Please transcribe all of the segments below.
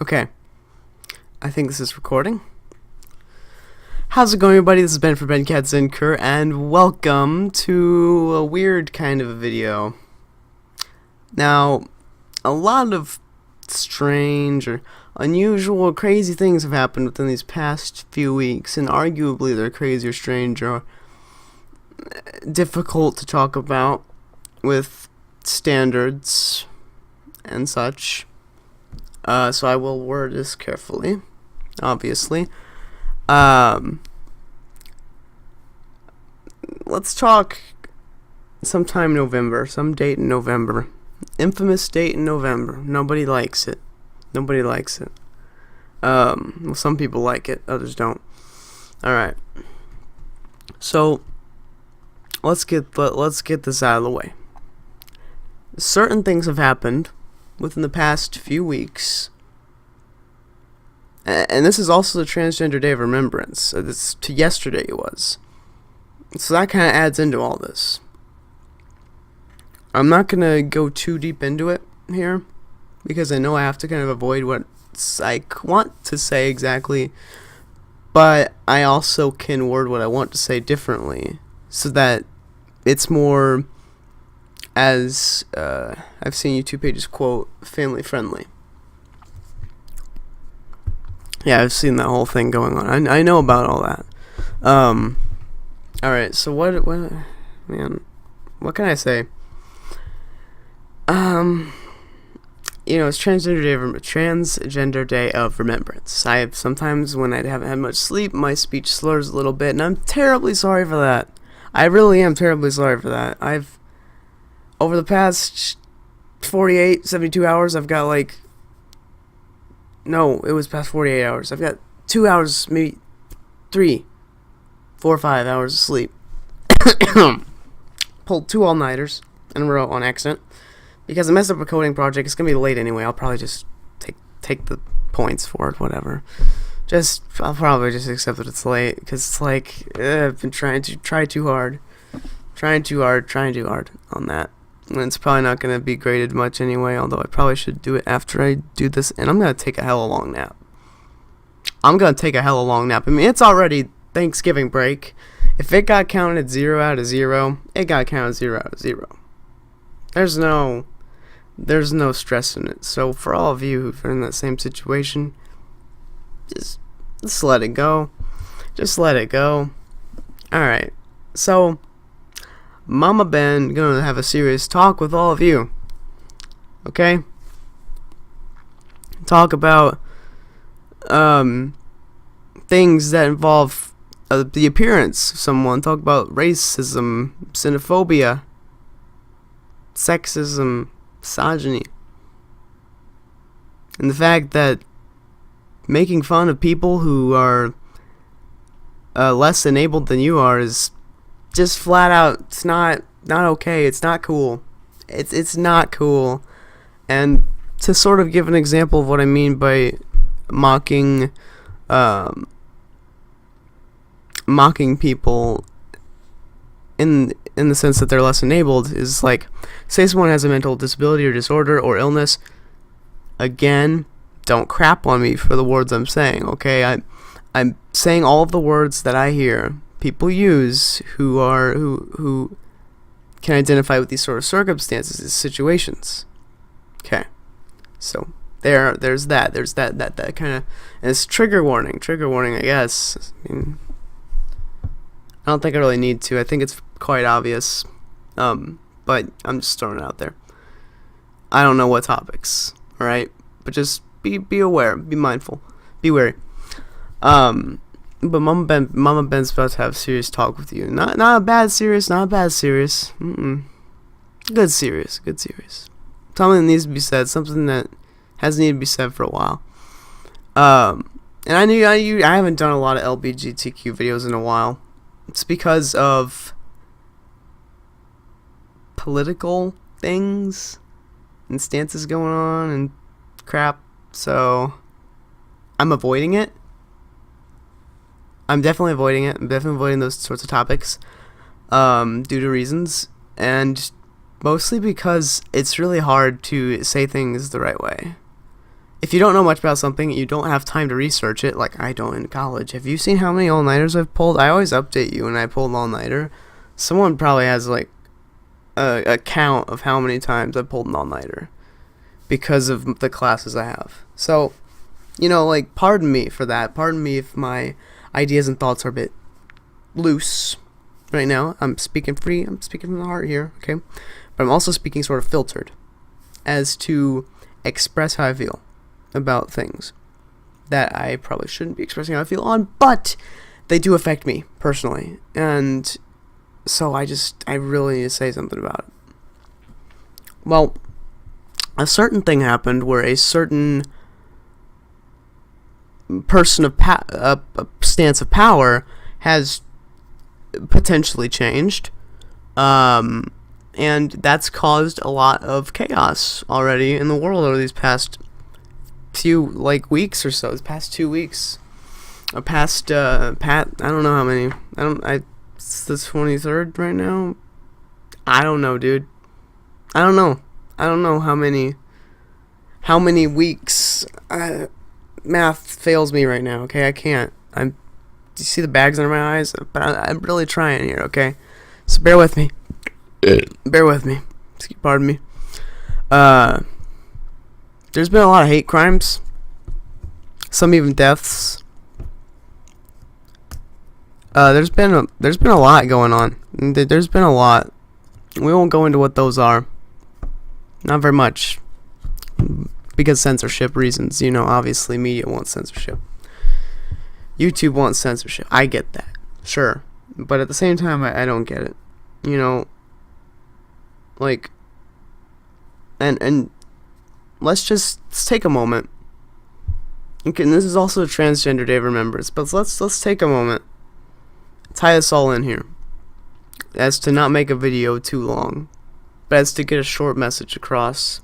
Okay, I think this is recording. How's it going, everybody? This is Ben from Ben Katzenker, and welcome to a weird kind of a video. Now, a lot of strange or unusual or crazy things have happened within these past few weeks, and arguably they're crazy or strange or difficult to talk about with standards and such. So I will word this carefully, obviously. Let's talk sometime November, some date in November. Infamous date in November. Nobody likes it. Well, some people like it, others don't. Alright. So, let's get this out of the way. Certain things have happened within the past few weeks, and this is also the Transgender Day of Remembrance. Yesterday it was, so that kind of adds into all this. I'm not gonna go too deep into it here because I know I have to kind of avoid what I want to say exactly, but I also can word what I want to say differently so that it's more, as I've seen YouTube pages quote, family friendly. Yeah, I've seen that whole thing going on. I know about all that. Alright, so what can I say? It's Transgender Day of Remembrance. Sometimes when I haven't had much sleep, my speech slurs a little bit, and I'm terribly sorry for that. I really am terribly sorry for that. Over the past 48, 72 hours, I've got it was past 48 hours. I've got 2 hours, maybe 3, 4 or 5 hours of sleep. Pulled 2 all-nighters in a row on accident. Because I messed up a coding project. It's going to be late anyway. I'll probably just take the points for it, whatever. I'll probably just accept that it's late. Because it's I've been trying too hard on that. And it's probably not going to be graded much anyway, although I probably should do it after I do this. And I'm going to take a hella long nap. I mean, it's already Thanksgiving break. If it got counted 0 out of 0, it got counted 0 out of 0. There's no stress in it. So for all of you who are in that same situation, just let it go. Alright, so Mama Ben gonna have a serious talk with all of you. Okay? Talk about things that involve the appearance of someone. Talk about racism, xenophobia, sexism, misogyny, and the fact that making fun of people who are less enabled than you are is just flat out, it's not okay. It's not cool. It's not cool. And to sort of give an example of what I mean by mocking people in the sense that they're less enabled is say someone has a mental disability or disorder or illness. Again, don't crap on me for the words I'm saying, okay? I'm saying all of the words that I hear people use who can identify with these sort of circumstances, these situations. Okay. So there's that kind of, and it's trigger warning, I guess. I mean, I don't think I really need to. I think it's quite obvious. But I'm just throwing it out there. I don't know what topics, alright? But just be aware, be mindful, be wary. But Mama Ben's about to have a serious talk with you. Not a bad serious. Good serious. Something that needs to be said, something that has needed to be said for a while. And I haven't done a lot of LGBTQ videos in a while. It's because of political things and stances going on and crap, so I'm avoiding it. I'm definitely avoiding those sorts of topics due to reasons, and mostly because it's really hard to say things the right way. if you don't know much about something, you don't have time to research it, like I don't in college. Have you seen how many all-nighters I've pulled? I always update you when I pull an all-nighter. Someone probably has like a count of how many times I've pulled an all-nighter because of the classes I have. So, like, pardon me for that. Pardon me if my ideas and thoughts are a bit loose right now. I'm speaking free. I'm speaking from the heart here, okay? But I'm also speaking sort of filtered as to express how I feel about things that I probably shouldn't be expressing how I feel on, but they do affect me personally. And so I really need to say something about it. Well, a certain thing happened where a certain person of a stance of power has potentially changed, and that's caused a lot of chaos already in the world over these past few weeks or so. These past 2 weeks, I don't know how many. It's the 23rd right now. I don't know, dude. I don't know how many weeks. Math fails me right now, okay? I can't. Do you see the bags under my eyes? But I'm really trying here, okay? So bear with me. Bear with me. Pardon me. There's been a lot of hate crimes. Some even deaths. There's been a lot going on. There's been a lot. We won't go into what those are. Not very much. Because censorship reasons, obviously media wants censorship. YouTube wants censorship. I get that. Sure. But at the same time, I don't get it. And let's take a moment. Okay, and this is also Transgender Day of Remembrance, but let's take a moment. Tie this all in here. As to not make a video too long, but as to get a short message across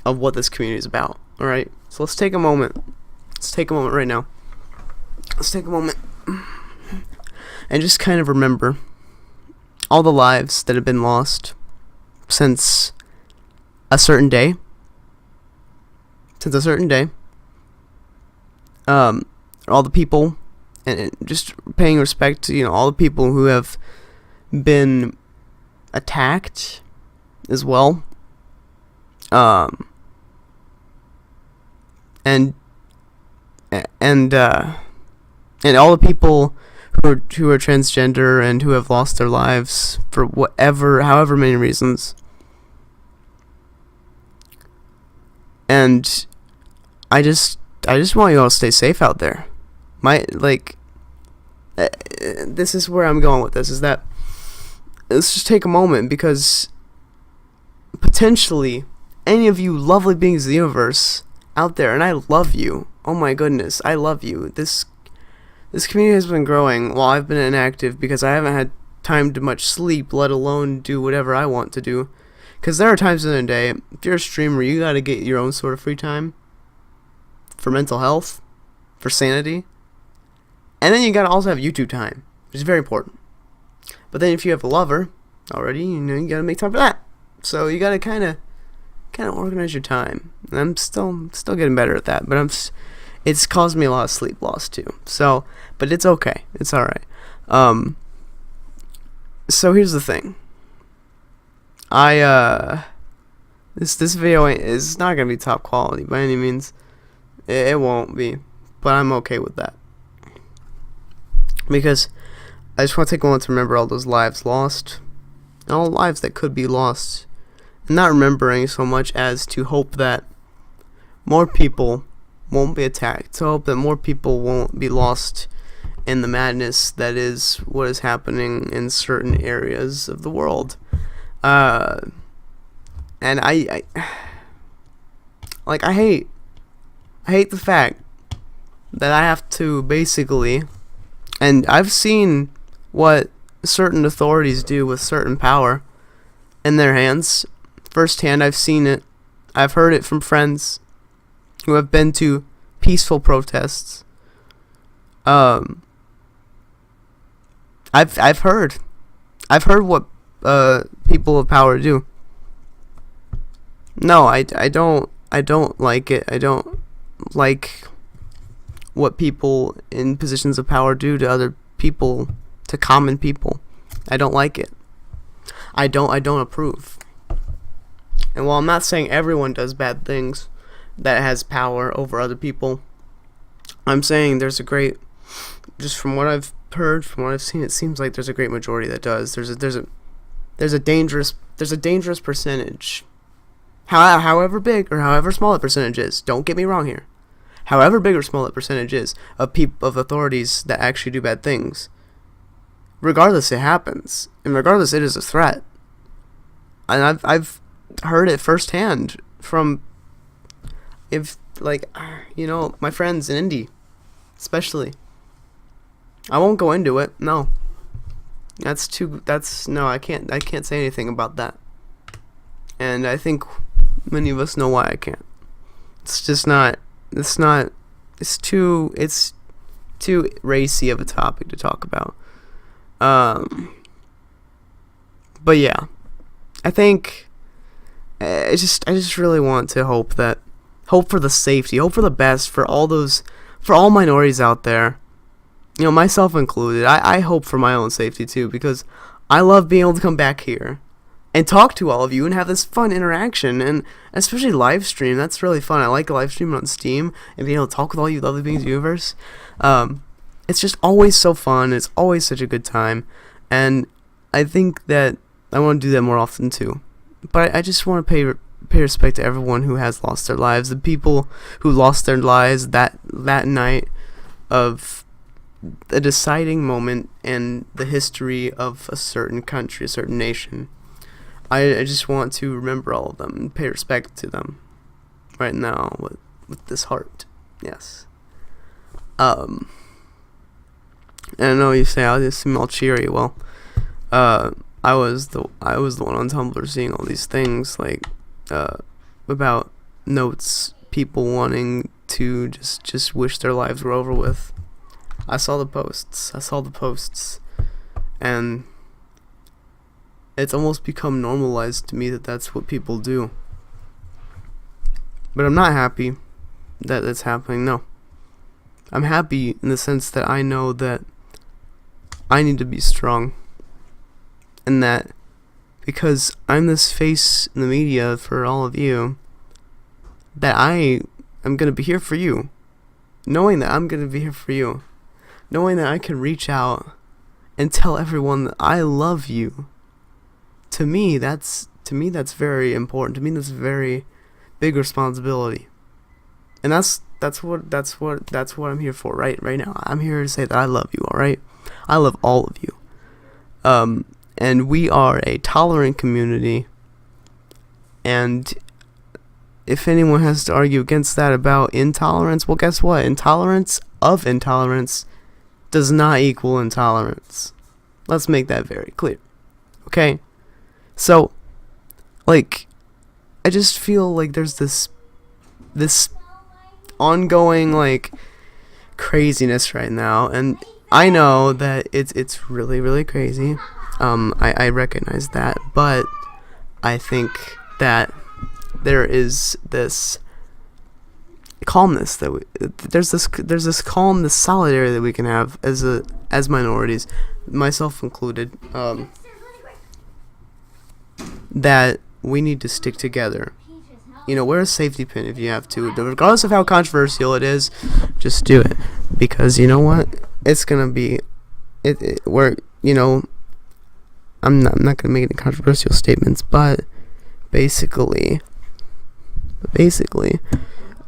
of what this community is about. Alright? So let's take a moment. Let's take a moment right now. Let's take a moment and just kind of remember all the lives that have been lost since a certain day. All the people, and just paying respect to, all the people who have been attacked as well. And all the people who are transgender and who have lost their lives for however many reasons. And I just want you all to stay safe out there. This is where I'm going with this, is that let's just take a moment, because potentially any of you lovely beings of the universe out there, and I love you. Oh my goodness, I love you. This community has been growing while I've been inactive because I haven't had time to much sleep, let alone do whatever I want to do. Because there are times in the day, if you're a streamer, you gotta get your own sort of free time for mental health, for sanity, and then you gotta also have YouTube time, which is very important. But then if you have a lover already, you gotta make time for that. So you gotta kind of organize your time. And I'm still getting better at that, but it's caused me a lot of sleep loss too. So, but it's okay. It's all right. So here's the thing. This video is not gonna be top quality by any means. It won't be, but I'm okay with that, because I just want to take a moment to remember all those lives lost, and all the lives that could be lost, and not remembering so much as to hope that more people won't be attacked, to hope that more people won't be lost in the madness that is what is happening in certain areas of the world. And I hate the fact that I have to basically, and I've seen what certain authorities do with certain power in their hands firsthand. I've seen it. I've heard it from friends who have been to peaceful protests. I've heard what people of power do. No, I don't I don't like it. I don't like what people in positions of power do to other people, to common people. I don't like it. I don't approve. And while I'm not saying everyone does bad things that has power over other people, I'm saying there's a great, just from what I've heard, from what I've seen, it seems like there's a great majority that does. There's a dangerous percentage. However big or however small the percentage is, don't get me wrong here. However big or small that percentage is of authorities that actually do bad things, regardless, it happens, and regardless, it is a threat. And I've heard it firsthand from, my friends in Indy, especially. I won't go into it. No, I can't say anything about that. And I think many of us know why I can't. It's too racy of a topic to talk about. But yeah, I think I just really want to hope for the safety, hope for the best for all minorities out there, myself included. I hope for my own safety too, because I love being able to come back here and talk to all of you and have this fun interaction, and especially live stream. That's really fun. I like live streaming on Steam and being able to talk with all you lovely beings universe. It's just always so fun. It's always such a good time, and I think that I want to do that more often too. But I just want to pay respect to everyone who has lost their lives, the people who lost their lives that night of a deciding moment in the history of a certain country, a certain nation. I just want to remember all of them and pay respect to them right now with this heart. Yes. And I know you say I just seem all cheery. Well, I was the one on Tumblr seeing all these things about notes, people wanting to just wish their lives were over with. I saw the posts, and it's almost become normalized to me that that's what people do. But I'm not happy that it's happening. No, I'm happy in the sense that I know that I need to be strong, and that because I'm this face in the media for all of you, that I am going to be here for you, knowing that I'm going to be here for you, knowing that I can reach out and tell everyone that I love you. To me, that's very important. To me, that's a very big responsibility, and that's what I'm here for right now. I'm here to say that I love you. All right, I love all of you. And we are a tolerant community. And if anyone has to argue against that about intolerance, well, guess what? Intolerance does not equal intolerance. Let's make that very clear. Okay? So, I just feel like there's this ongoing, craziness right now, and I know that it's really, really crazy. I recognize that, but I think that there is this calmness there's this calm, this solidarity that we can have as minorities, myself included, that we need to stick together. Wear a safety pin if you have to. Regardless of how controversial it is, just do it. Because you know what? It's gonna be I'm not gonna make any controversial statements, but basically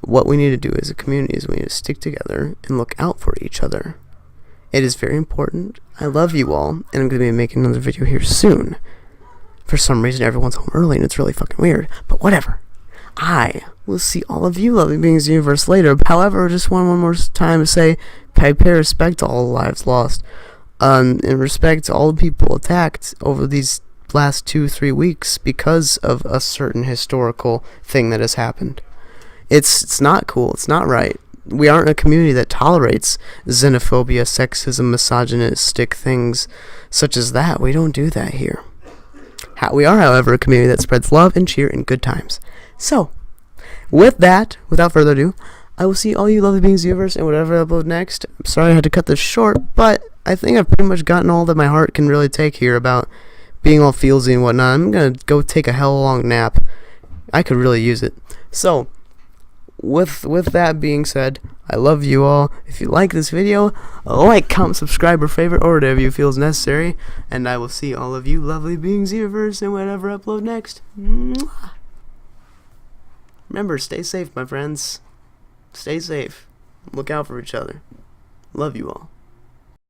what we need to do as a community is we need to stick together and look out for each other. It is very important. I love you all, and I'm gonna be making another video here soon. For some reason, everyone's home early, and it's really fucking weird, but whatever. I will see all of you lovely beings in the universe later. However, just one more time to say, pay respect to all the lives lost, and respect to all the people attacked over these last 2-3 weeks because of a certain historical thing that has happened. It's not cool. It's not right. We aren't a community that tolerates xenophobia, sexism, misogynistic things such as that. We don't do that here. We are, however, a community that spreads love and cheer and good times. So, with that, without further ado, I will see all you lovely beings universe and whatever I upload next. I'm sorry I had to cut this short, but I think I've pretty much gotten all that my heart can really take here about being all feelsy and whatnot. I'm gonna go take a hell of a long nap. I could really use it. So, with that being said, I love you all. If you like this video, like, comment, subscribe, or favorite, or whatever you feel is necessary. And I will see all of you lovely beings universe and whatever I upload next. Mwah. Remember, stay safe, my friends. Stay safe. Look out for each other. Love you all.